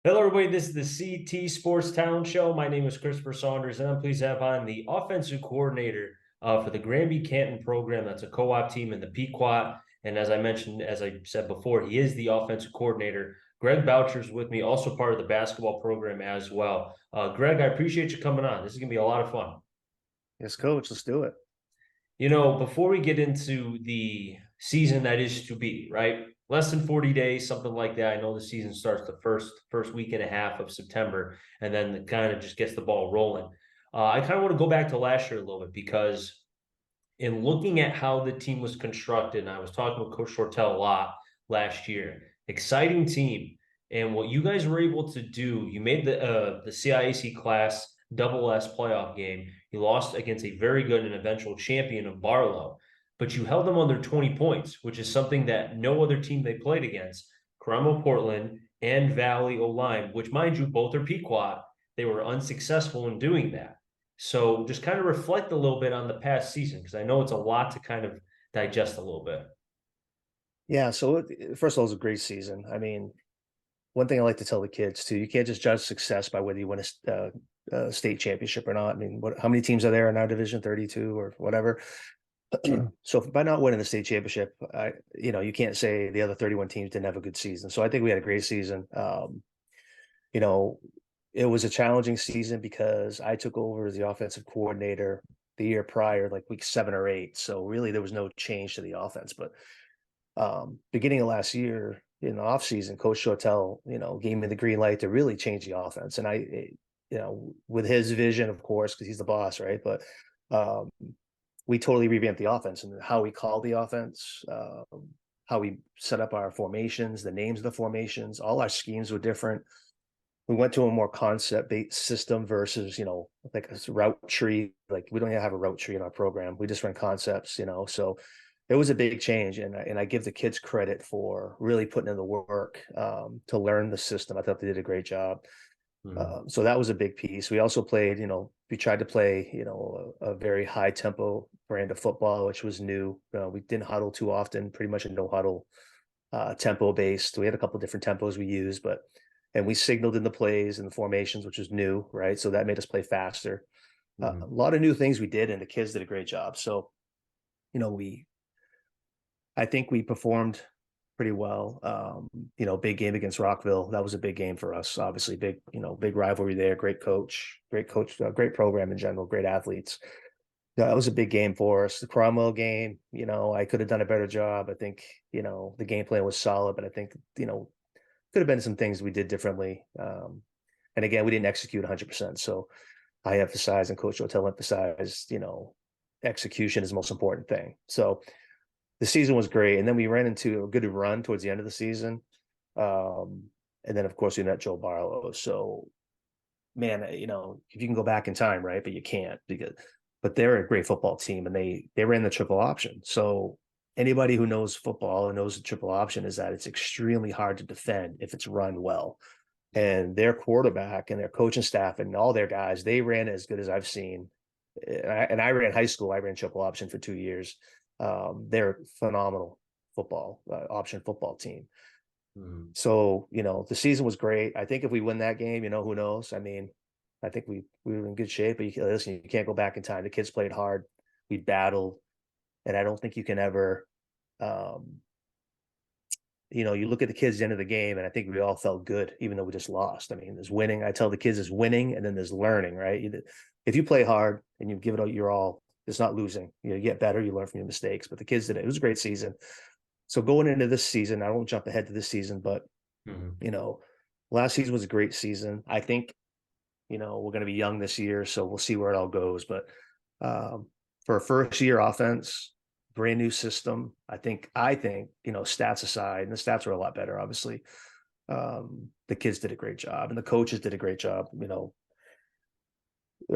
Hello, everybody. This is the CT Sports Town Show. My name is Christopher Saunders, and I'm pleased to have on the offensive coordinator for the Granby Canton program. That's a co-op team in the Pequot. And as I mentioned, as I said before, he is the offensive coordinator. Greg Boucher is with me, also part of the basketball program as well. Greg, I appreciate you coming on. This is going to be a lot of fun. Yes, coach, let's do it. Before we get into the season that is to be, right? Less than 40 days, something like that. I know the season starts the first week and a half of September, and then it kind of just gets the ball rolling. I kind of want to go back to last year a little bit because in looking at how the team was constructed, and I was talking with Coach Shortell a lot last year. Exciting team, and what you guys were able to do, you made the CIAC Class Double S playoff game. You lost against a very good and eventual champion of Barlow, but you held them under 20 points, which is something that no other team they played against, Carmel Portland and Valley O-Line, which mind you, both are Pequot, they were unsuccessful in doing that. So just kind of reflect a little bit on the past season because I know it's a lot to kind of digest a little bit. Yeah, so first of all, it was a great season. I mean, one thing I like to tell the kids too, you can't just judge success by whether you win a state championship or not. I mean, how many teams are there in our division? 32 or whatever. So by not winning the state championship, you can't say the other 31 teams didn't have a good season. So I think we had a great season. You know, it was a challenging season because I took over as the offensive coordinator the year prior, like week 7 or 8. So really there was no change to the offense. But beginning of last year in the offseason, Coach Shortell, gave me the green light to really change the offense. And with his vision, of course, because he's the boss, right? But we totally revamped the offense and how we called the offense, how we set up our formations, the names of the formations, all our schemes were different. We went to a more concept-based system versus, like a route tree. Like we don't even have a route tree in our program. We just run concepts, so it was a big change. And I give the kids credit for really putting in the work to learn the system. I thought they did a great job. So that was a big piece. We also played, we tried to play, a very high tempo brand of football, which was new. We didn't huddle too often, pretty much a no huddle tempo based. We had a couple different tempos we used, and we signaled in the plays and the formations, which was new, right? So that made us play faster. A lot of new things we did, and the kids did a great job. So, I think we performed pretty well. Big game against Rockville. That was a big game for us. Obviously, big rivalry there. Great coach, great program in general, great athletes. That was a big game for us. The Cromwell game, I could have done a better job. I think, the game plan was solid, but I think, could have been some things we did differently. And again, we didn't execute 100%. So I emphasized and Coach Hotel emphasized, execution is the most important thing. So the season was great. And then we ran into a good run towards the end of the season. And then, of course, we met Joe Barlow. So, man, if you can go back in time, right? But you can't but they're a great football team and they ran the triple option. So anybody who knows football and knows the triple option is that it's extremely hard to defend if it's run well. And their quarterback and their coaching staff and all their guys, they ran as good as I've seen. And I ran high school. I ran triple option for 2 years. They're phenomenal option football team. So, the season was great. I think if we win that game, who knows? I mean, I think we were in good shape, but listen, you can't go back in time. The kids played hard. We battled. And I don't think you can ever, you look at the kids at the end of the game, and I think we all felt good, even though we just lost. I mean, there's winning. I tell the kids there's winning, and then there's learning, right? If you play hard and you give it your all, it's not losing. You get better, you learn from your mistakes. But the kids did it. It was a great season. So going into this season, I won't jump ahead to this season, but, last season was a great season. I think, we're going to be young this year, so we'll see where it all goes. But for a first year offense, brand new system. I think, stats aside, and the stats were a lot better, obviously. The kids did a great job and the coaches did a great job.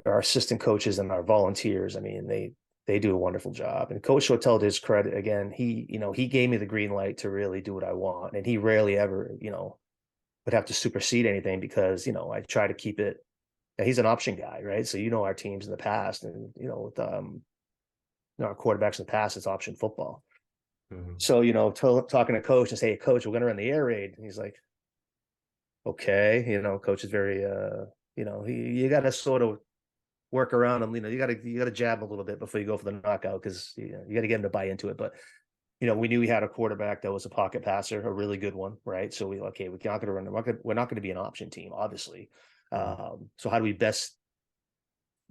Our assistant coaches and our volunteers, I mean, they do a wonderful job. And Coach Shortell, to his credit, again, he gave me the green light to really do what I want. And he rarely ever, would have to supersede anything because, I try to keep it. He's an option guy, right? So, our teams in the past and, with our quarterbacks in the past, it's option football. So, talking to coach and say, hey, coach, we're going to run the air raid. And he's like, okay. Coach is very, you got to sort of work around him. You got to jab him a little bit before you go for the knockout because you got to get him to buy into it. But we knew we had a quarterback that was a pocket passer, a really good one, right? So we're not going to run. We're not going to be an option team, obviously. So how do we best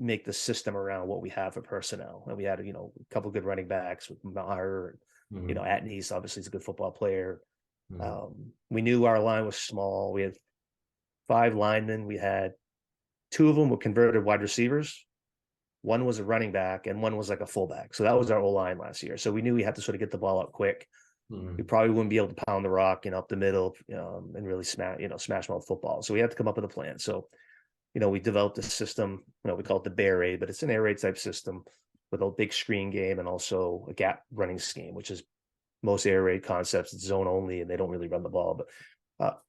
make the system around what we have for personnel? And we had a couple of good running backs with Maher, Mhm. Atnese obviously is a good football player. Mhm. We knew our line was small. We had 5 linemen. We had 2 of them were converted wide receivers. One was a running back and one was like a fullback. So that was our O-line last year. So we knew we had to sort of get the ball up quick. We Mhm. probably wouldn't be able to pound the rock, up the middle, and really smash them out football. So we had to come up with a plan. So, we developed a system, we call it the bear raid, but it's an air raid type system with a big screen game and also a gap running scheme, which is most air raid concepts. It's zone only and they don't really run the ball. But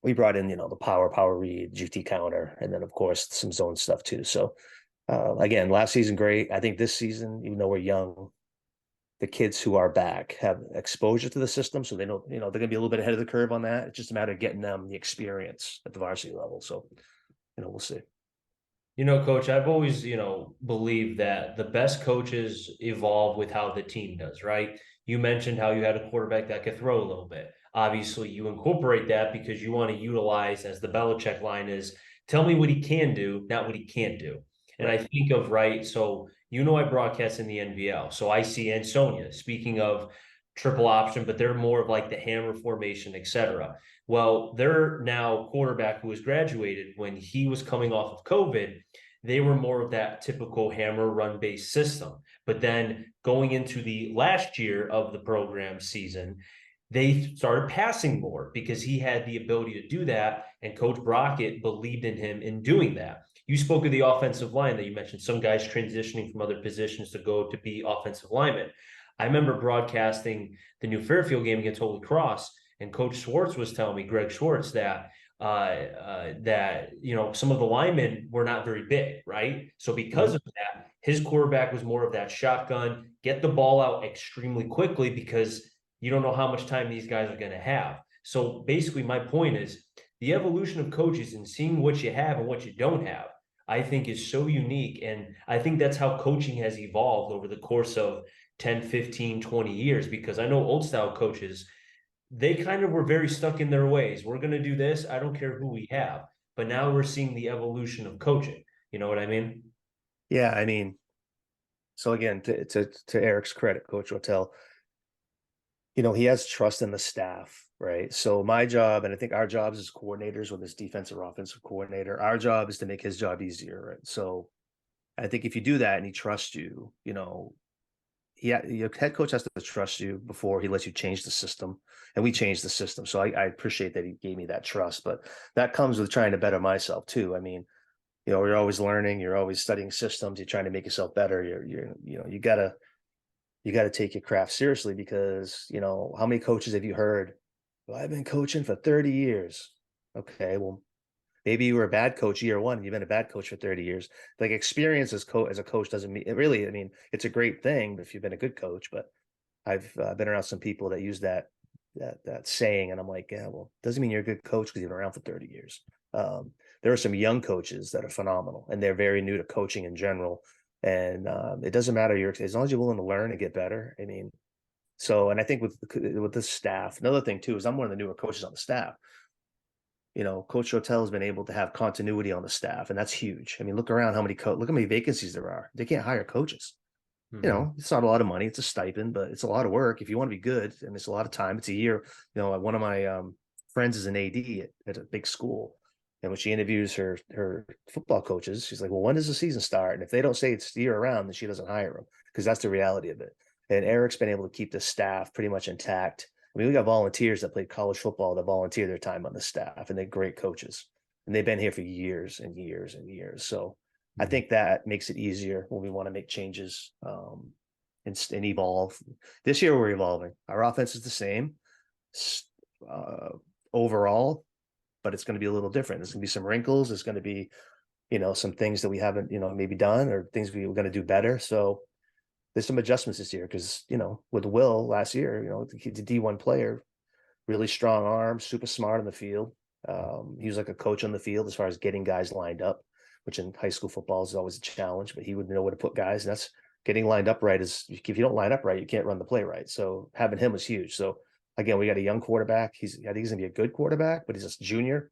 we brought in, the power read, GT counter, and then of course some zone stuff too. So again, last season, great. I think this season, even though we're young, the kids who are back have exposure to the system. So they know, they're going to be a little bit ahead of the curve on that. It's just a matter of getting them the experience at the varsity level. So, we'll see. Coach, I've always, believed that the best coaches evolve with how the team does, right? You mentioned how you had a quarterback that could throw a little bit. Obviously, you incorporate that because you want to utilize, as the Belichick line is, tell me what he can do, not what he can't do. And I Right. think of, right, so I broadcast in the NVL. So I see Ansonia, speaking of triple option, but they're more of like the hammer formation, etc. Well, their now quarterback who was graduated when he was coming off of COVID, they were more of that typical hammer run based system. But then going into the last year of the program season, they started passing more because he had the ability to do that. And Coach Brockett believed in him in doing that. You spoke of the offensive line that you mentioned, some guys transitioning from other positions to go to be offensive linemen. I remember broadcasting the New Fairfield game against Holy Cross, and Coach Schwartz was telling me, Greg Schwartz, that some of the linemen were not very big, right? So because Mm-hmm. of that, his quarterback was more of that shotgun, get the ball out extremely quickly because you don't know how much time these guys are going to have. So basically, my point is the evolution of coaches and seeing what you have and what you don't have, I think is so unique. And I think that's how coaching has evolved over the course of 10, 15, 20 years, because I know old style coaches, they kind of were very stuck in their ways. We're going to do this. I don't care who we have. But now we're seeing the evolution of coaching. You know what I mean? Yeah. So again, to Eric's credit, Coach Hotel, he has trust in the staff, right? So my job, and I think our jobs as coordinators with this defensive or offensive coordinator, our job is to make his job easier, right? So I think if you do that and he trusts you, your head coach has to trust you before he lets you change the system. And we changed the system. So I appreciate that he gave me that trust, but that comes with trying to better myself too. You're always learning, you're always studying systems, you're trying to make yourself better. You gotta take your craft seriously because, how many coaches have you heard? Well, I've been coaching for 30 years. Okay, well, maybe you were a bad coach year one and you've been a bad coach for 30 years. Like experience as a coach doesn't mean it really, it's a great thing if you've been a good coach, but I've been around some people that use that saying, and I'm like, yeah, well, doesn't mean you're a good coach because you've been around for 30 years. There are some young coaches that are phenomenal, and they're very new to coaching in general. And it doesn't matter as long as you're willing to learn and get better. And I think with this staff, another thing too is I'm one of the newer coaches on the staff. Coach Hotel has been able to have continuity on the staff, and that's huge. Look around look how many vacancies there are. They can't hire coaches. Mm-hmm. It's not a lot of money. It's a stipend, but it's a lot of work. If you want to be good, and it's a lot of time, it's a year. One of my friends is an AD at a big school. And when she interviews her football coaches, she's like, well, when does the season start? And if they don't say it's year round, then she doesn't hire them because that's the reality of it. And Eric's been able to keep the staff pretty much intact. We got volunteers that played college football that volunteer their time on the staff, and they're great coaches. And they've been here for years and years and years. So I Mm-hmm. think that makes it easier when we want to make changes and evolve. This year, we're evolving. Our offense is the same uh, overall, but it's going to be a little different. There's going to be some wrinkles. There's going to be, some things that we haven't, maybe done or things we were going to do better. So there's some adjustments this year because, with Will last year, the D1 player, really strong arm, super smart in the field. He was like a coach on the field as far as getting guys lined up, which in high school football is always a challenge, but he would know where to put guys. And that's getting lined up right is if you don't line up right, you can't run the play right. So having him was huge. So again, we got a young quarterback. I think he's gonna be a good quarterback, but he's a junior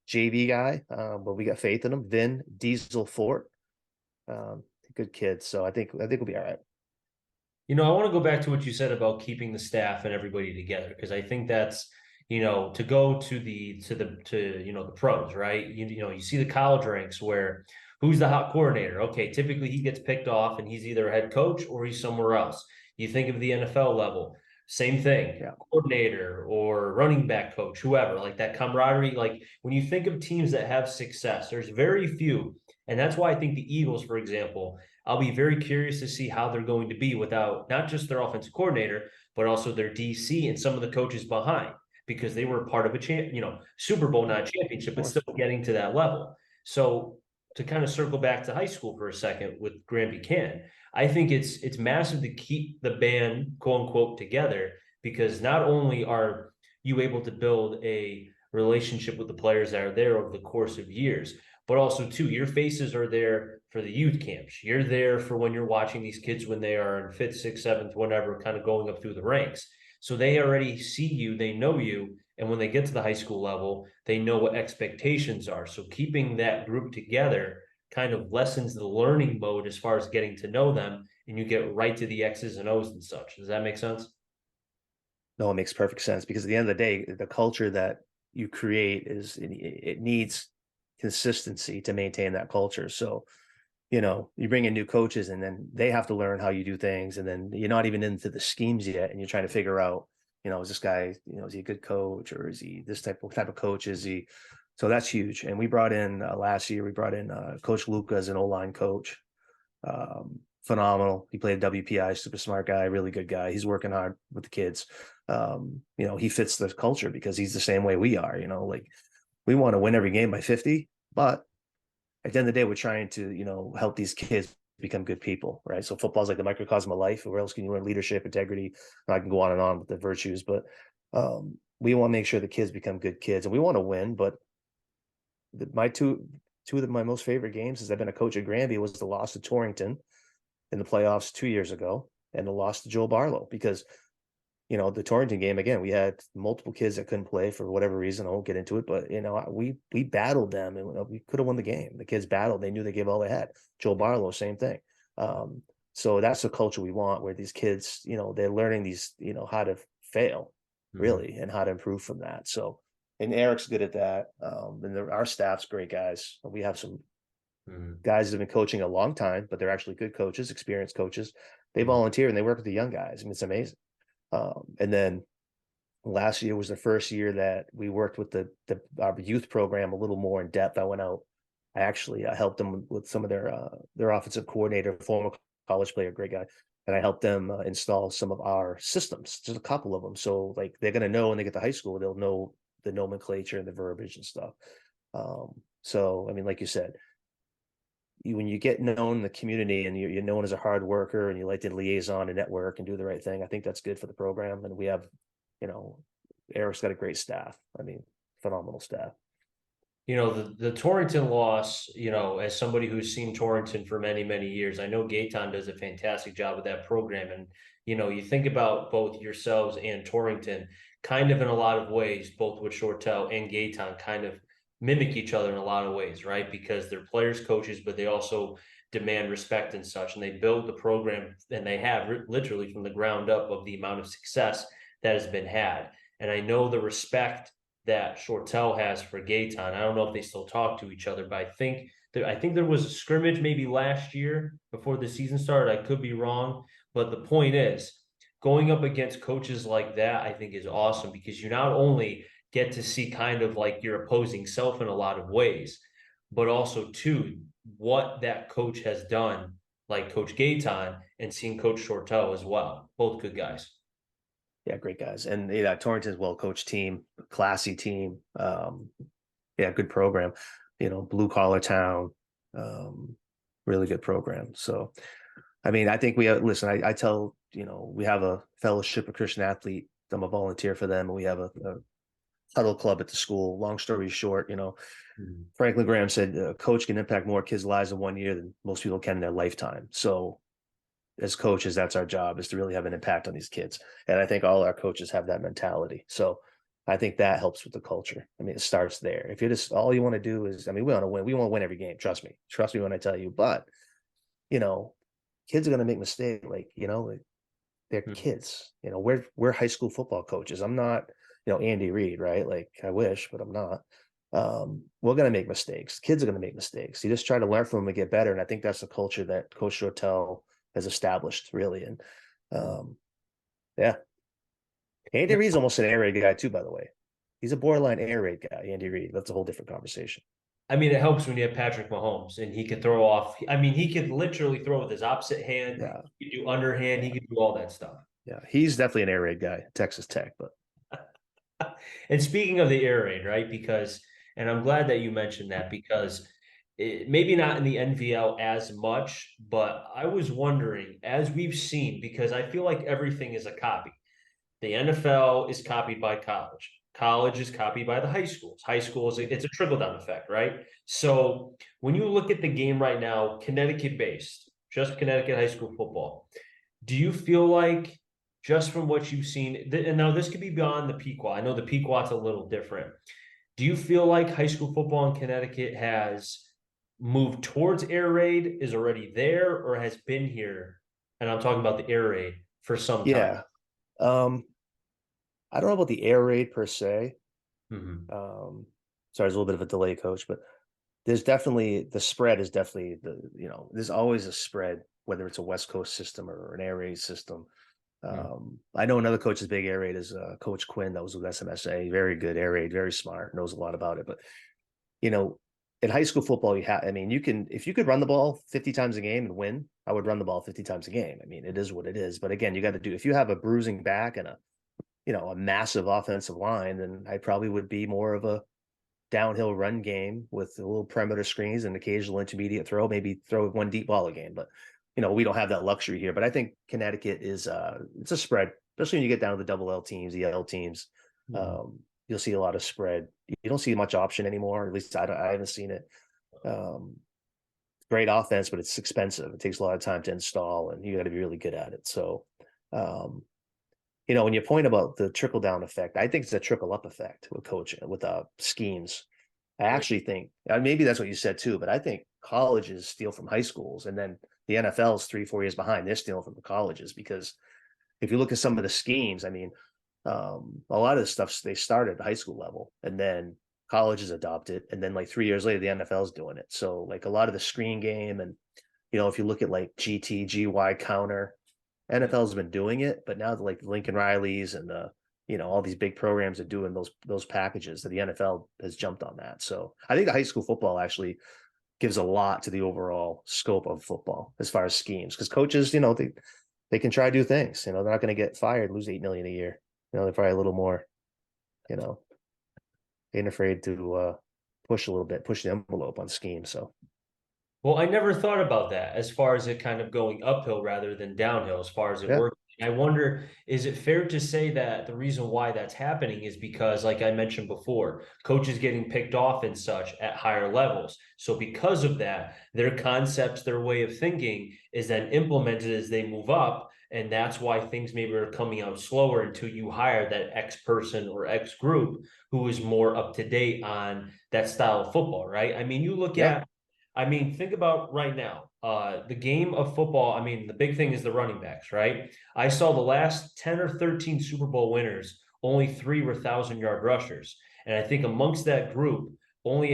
JV guy. But we got faith in him. Vin Diesel Fort, good kid. So I think we'll be all right. I want to go back to what you said about keeping the staff and everybody together, because I think that's, to go to the pros, right? You see the college ranks where who's the hot coordinator? Okay, typically he gets picked off and he's either a head coach or he's somewhere else. You think of the NFL level, same thing, Yeah. coordinator or running back coach, whoever, like that camaraderie. Like when you think of teams that have success, there's very few. And that's why I think the Eagles, for example, I'll be very curious to see how they're going to be without not just their offensive coordinator, but also their DC and some of the coaches behind, because they were part of a Super Bowl, not championship, but still getting to that level. So to kind of circle back to high school for a second with Granby Canton, I think it's massive to keep the band, quote unquote, together, because not only are you able to build a relationship with the players that are there over the course of years, but also too, your faces are there for the youth camps. You're there for when you're watching these kids when they are in fifth, sixth, seventh, whatever, kind of going up through the ranks. So they already see you, they know you, and when they get to the high school level, they know what expectations are. So keeping that group together kind of lessens the learning mode as far as getting to know them, and you get right to the X's and O's and such. Does that make sense? No, it makes perfect sense, because at the end of the day, the culture that you create it needs consistency to maintain that culture. So, you bring in new coaches and then they have to learn how you do things. And then you're not even into the schemes yet. And you're trying to figure out, is this guy, is he a good coach, or is he this type of coach? Is he? So that's huge. And we brought in last year, Coach Luca as an O-line coach. Phenomenal. He played WPI, super smart guy, really good guy. He's working hard with the kids. He fits the culture because he's the same way we are, like we want to win every game by 50, but at the end of the day, we're trying to, help these kids become good people, right? So football is like the microcosm of life. Where else can you learn leadership, integrity? I can go on and on with the virtues, but we want to make sure the kids become good kids, and we want to win. But two of my most favorite games, as I've been a coach at Granby, was the loss to Torrington in the playoffs 2 years ago, and the loss to Joe Barlow, because the Torrington game, again, we had multiple kids that couldn't play for whatever reason. I won't get into it, but we battled them, and we could have won the game. The kids battled; they knew they gave all they had. Joe Barlow, same thing. So that's the culture we want, where these kids, they're learning these, how to fail, really, and how to improve from that. So, and Eric's good at that, and our staff's great guys. We have some guys that have been coaching a long time, but they're actually good coaches, experienced coaches. They volunteer and they work with the young guys. I mean, it's amazing. And then last year was the first year that we worked with our youth program a little more in depth. I actually helped them with some of their offensive coordinator, former college player, great guy, and I helped them install some of our systems, just a couple of them. So like they're going to know when they get to high school, they'll know the nomenclature and the verbiage and stuff. So I mean, like you said, when you get known in the community and you're known as a hard worker and you like to liaison and network and do the right thing, I think that's good for the program. And we have, Eric's got a great staff. I mean, phenomenal staff. The Torrington loss, as somebody who's seen Torrington for many, many years, I know Gaetan does a fantastic job with that program. And, you think about both yourselves and Torrington kind of in a lot of ways, both with Shortell and Gaetan kind of mimic each other in a lot of ways, right? Because they're players, coaches, but they also demand respect and such. And they build the program, and they have literally from the ground up of the amount of success that has been had. And I know the respect that Shortell has for Gaetan. I don't know if they still talk to each other, but I think there was a scrimmage maybe last year before the season started. I could be wrong, but the point is, going up against coaches like that, I think is awesome, because you not only get to see kind of like your opposing self in a lot of ways, but also too, what that coach has done, like Coach Gaetan, and seeing Coach Shortell as well. Both good guys. Yeah, great guys. And Torrington's well-coached team, classy team. Good program, blue collar town, really good program. So, I mean, I think listen, I tell, we have a fellowship of Christian athlete. I'm a volunteer for them. And we have a huddle club at the school. Long story short, Mhm. Franklin Graham said a coach can impact more kids' lives in 1 year than most people can in their lifetime. So as coaches, that's our job, is to really have an impact on these kids. And I think all our coaches have that mentality. So I think that helps with the culture. I mean, it starts there. If you're just, all you want to do is, I mean, we want to win. We want to win every game. Trust me when I tell you. But, you know, kids are going to make mistakes. Like, they're Mhm. kids. We're high school football coaches. I'm not, Andy Reid, right? Like, I wish, but I'm not. We're going to make mistakes. Kids are going to make mistakes. You just try to learn from them and get better. And I think that's the culture that Coach Rotel has established, really. And yeah, Andy Reid's almost an air raid guy too, by the way. He's a borderline air raid guy, Andy Reid. That's a whole different conversation. I mean, it helps when you have Patrick Mahomes and he could throw off. I mean, he could literally throw with his opposite hand. Yeah, He could do underhand. He yeah, could do all that stuff. yeah. He's definitely an air raid guy, Texas Tech. But And speaking of the air raid, right? Because, and I'm glad that you mentioned that because maybe not in the NVL as much, but I was wondering, as we've seen, because I feel like everything is a copy. The NFL is copied by college. College is copied by the high schools. High schools, it's a trickle down effect, right? So when you look at the game right now, Connecticut based, just Connecticut high school football, do you feel like just from what you've seen, and now this could be beyond the Pequot. I know the Pequot's a little different. Do you feel like high school football in Connecticut has moved towards air raid, is already there, or has been here? And I'm talking about the air raid for some time. yeah, um, I don't know about the air raid per se. Mhm. Sorry, there's a little bit of a delay, coach, but there's definitely, the spread is definitely there's always a spread, whether it's a West Coast system or an air raid system. Mhm. I know another coach's big air raid is Coach Quinn, that was with SMSA. Very good air raid, very smart, knows a lot about it. But you know, in high school football, I mean, if you could run the ball 50 times a game and win, I would run the ball 50 times a game. I mean, it is what it is. But again, you got to do, if you have a bruising back and a massive offensive line, then I probably would be more of a downhill run game with a little perimeter screens and occasional intermediate throw, maybe throw one deep ball a game. But we don't have that luxury here. But I think Connecticut is it's a spread, especially when you get down to the double L teams, the L teams. Mhm. You'll see a lot of spread. You don't see much option anymore. At least I haven't seen it. Great offense, but it's expensive. It takes a lot of time to install, and you got to be really good at it. So, when you point about the trickle down effect, I think it's a trickle up effect with coaching, with schemes. I actually think maybe that's what you said too, but I think colleges steal from high schools, and then the NFL is 3, 4 years behind. They're stealing from the colleges because if you look at some of the schemes, I mean, a lot of the stuff they started at high school level, and then colleges adopt it, and then like 3 years later, the NFL is doing it. So like a lot of the screen game, and if you look at like GT, GY counter, NFL's been doing it, but now like Lincoln Riley's and all these big programs are doing those packages, that the NFL has jumped on that. So I think the high school football actually gives a lot to the overall scope of football as far as schemes, because coaches, they can try to do things. They're not going to get fired, lose $8 million a year. They're probably a little more, you know, ain't afraid to push a little bit, push the envelope on schemes. So Well, I never thought about that as far as it kind of going uphill rather than downhill as far as it yeah, works. I wonder, is it fair to say that the reason why that's happening is because, like I mentioned before, coaches getting picked off and such at higher levels. So because of that, their concepts, their way of thinking is then implemented as they move up. And that's why things maybe are coming out slower until you hire that X person or X group who is more up to date on that style of football, right? I mean, you look yeah, at think about right now, the game of football. I mean, the big thing is the running backs, right? I saw the last 10 or 13 Super Bowl winners, only three were 1,000 yard rushers. And I think amongst that group, only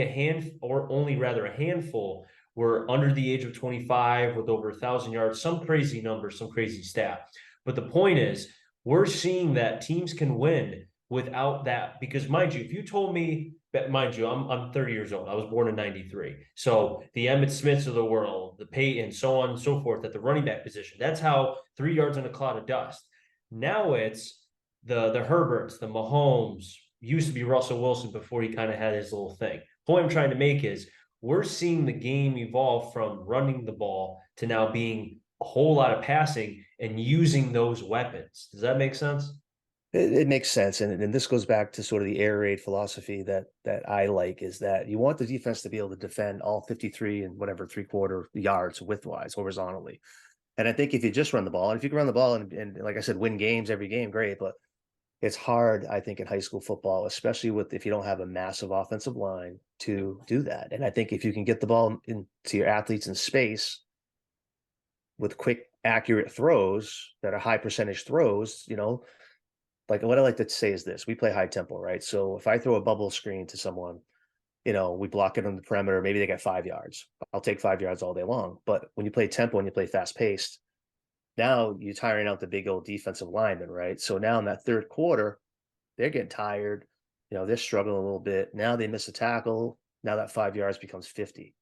rather a handful were under the age of 25 with over 1,000 yards, some crazy numbers, some crazy stat. But the point is, we're seeing that teams can win without that. Because mind you, if you told me but mind you, I'm 30 years old. I was born in '93. So the Emmitt Smiths of the world, the Peyton, so on and so forth, at the running back position. That's how 3 yards in a cloud of dust. Now it's the Herberts, the Mahomes. Used to be Russell Wilson before he kind of had his little thing. Point I'm trying to make is we're seeing the game evolve from running the ball to now being a whole lot of passing and using those weapons. Does that make sense? It makes sense, and this goes back to sort of the air raid philosophy that I like, is that you want the defense to be able to defend all 53 and whatever 3/4 yards widthwise horizontally. And I think if you just run the ball, and if you can run the ball and like I said, win games every game, great. But it's hard, I think, in high school football, especially with if you don't have a massive offensive line to do that. And I think if you can get the ball into your athletes in space with quick, accurate throws that are high percentage throws, like what I like to say is this: we play high tempo, right? So if I throw a bubble screen to someone, we block it on the perimeter, maybe they get 5 yards. I'll take 5 yards all day long. But when you play tempo and you play fast paced, now you're tiring out the big old defensive lineman, right? So now in that third quarter, they're getting tired. They're struggling a little bit. Now they miss a tackle. Now that 5 yards becomes 50.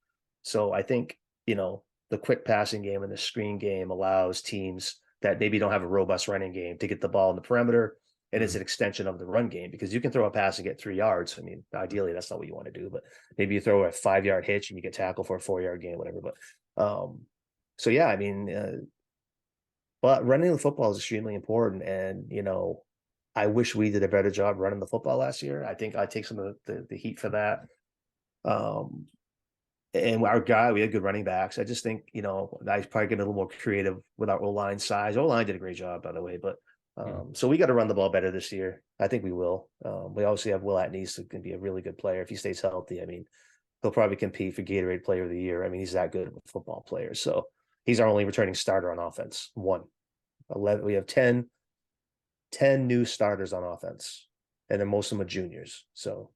So I think, the quick passing game and the screen game allows teams that maybe don't have a robust running game to get the ball in the perimeter. And it's an extension of the run game, because you can throw a pass and get 3 yards. I mean, ideally, that's not what you want to do, but maybe you throw a 5 yard hitch and you get tackled for a 4 yard gain, whatever. So yeah, I mean, but running the football is extremely important. And, I wish we did a better job running the football last year. I think I take some of the heat for that. And we had good running backs. I just think, I probably get a little more creative with our O-line size. O-line did a great job, by the way, but so we got to run the ball better this year. I think we will. We obviously have Will Atnees, who can be a really good player if he stays healthy. I mean, he'll probably compete for Gatorade Player of the Year. I mean, he's that good of a football player. So he's our only returning starter on offense. 11. We have 10 new starters on offense, and then most of them are juniors. So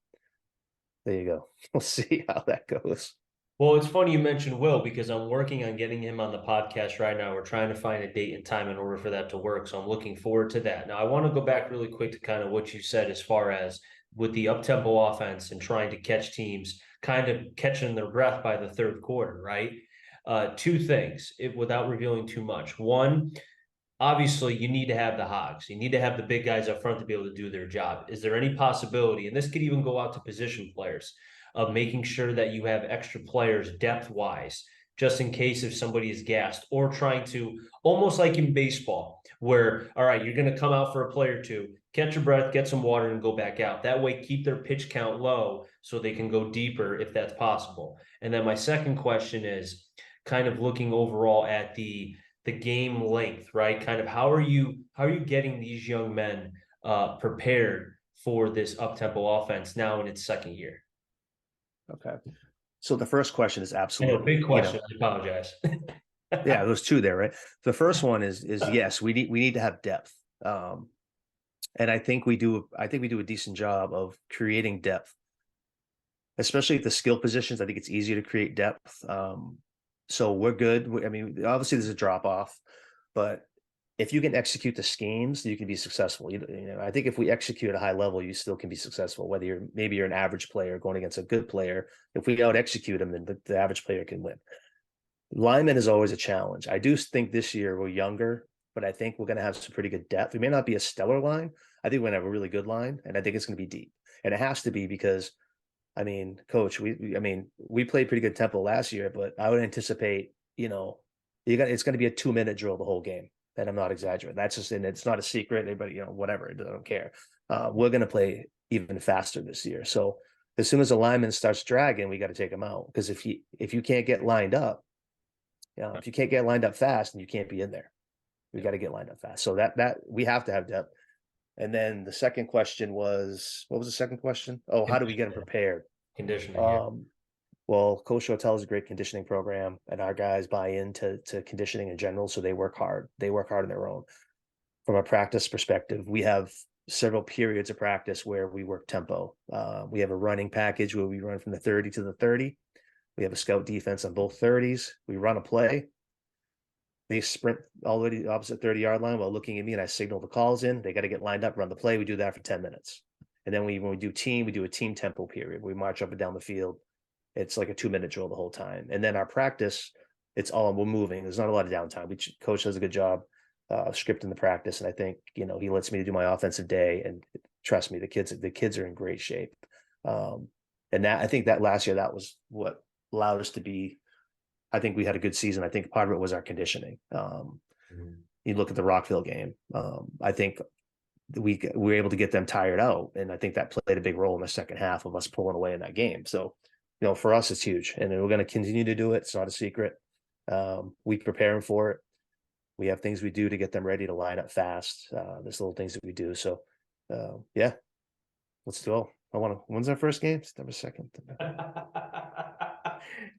there you go. We'll see how that goes. Well, it's funny you mentioned Will, because I'm working on getting him on the podcast right now. We're trying to find a date and time in order for that to work. So I'm looking forward to that. Now, I want to go back really quick to kind of what you said as far as with the up-tempo offense and trying to catch teams, kind of catching their breath by the third quarter, right? Two things, without revealing too much. One, obviously you need to have the hogs. You need to have the big guys up front to be able to do their job. Is there any possibility, and this could even go out to position players, of making sure that you have extra players depth wise, just in case if somebody is gassed, or trying to, almost like in baseball, where, all right, you're going to come out for a play or two, catch your breath, get some water, and go back out. That way, keep their pitch count low so they can go deeper if that's possible. And then my second question is kind of looking overall at the game length, right? Kind of how are you getting these young men prepared for this up-tempo offense now in its second year? Okay. So the first question is I know, absolutely, big question. I apologize. yeah, there's two there, right? The first one is yes, we need to have depth. And I think we do a decent job of creating depth, especially at the skill positions. I think it's easier to create depth. So we're good. I mean, obviously there's a drop off, but if you can execute the schemes, you can be successful. I think if we execute at a high level, you still can be successful. Whether you're an average player going against a good player, if we out execute them, then the average player can win. Lineman is always a challenge. I do think this year we're younger, but I think we're going to have some pretty good depth. We may not be a stellar line. I think we're going to have a really good line, and I think it's going to be deep. And it has to be because, I mean, coach, we played pretty good tempo last year, but I would anticipate, it's going to be a 2-minute drill the whole game. And I'm not exaggerating. That's just, and it's not a secret. Anybody, whatever, I don't care. We're going to play even faster this year. So as soon as a lineman starts dragging, we got to take him out, because if you can't get lined up, if you can't get lined up fast, then you can't be in there. We got to get lined up fast. So that we have to have depth. And then the second question was, what was the second question? Oh, how do we get them prepared? Conditioning. Yeah. Well, Coach Hotel is a great conditioning program, and our guys buy into conditioning in general. So they work hard. They work hard on their own. From a practice perspective, we have several periods of practice where we work tempo. We have a running package where we run from the 30 to the 30. We have a scout defense on both 30s. We run a play. They sprint all the way to the opposite 30-yard line while looking at me, and I signal the calls in. They got to get lined up, run the play. We do that for 10 minutes. And then when we do team, we do a team tempo period. We march up and down the field. It's like a 2-minute drill the whole time. And then our practice, we're moving. There's not a lot of downtime. Coach does a good job scripting the practice. And I think, he lets me do my offensive day, and trust me, the kids are in great shape. And I think that last year, that was what allowed us to be, I think we had a good season. I think part of it was our conditioning. You look at the Rockville game. I think we were able to get them tired out, and I think that played a big role in the second half of us pulling away in that game. So, for us, it's huge, and we're going to continue to do it. It's not a secret. We prepare them for it. We have things we do to get them ready to line up fast. There's little things that we do. So, yeah, let's go. When's our first game? September 2nd.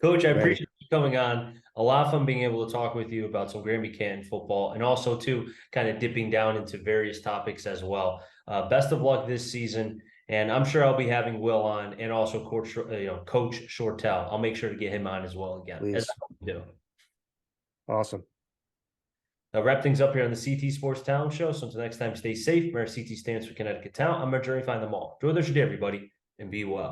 Coach, I Ready. appreciate you coming on. A lot of fun being able to talk with you about some Granby Canton football, and also too kind of dipping down into various topics as well. Best of luck this season, and I'm sure I'll be having Will on, and also Coach Shortell. I'll make sure to get him on as well again. Please. As I do. Awesome. I'll wrap things up here on the CT Sports Town Show. So until next time, stay safe. Where CT stands for Connecticut Town. I'm Jeremy. Find them all. Enjoy the rest of your day, everybody, and be well.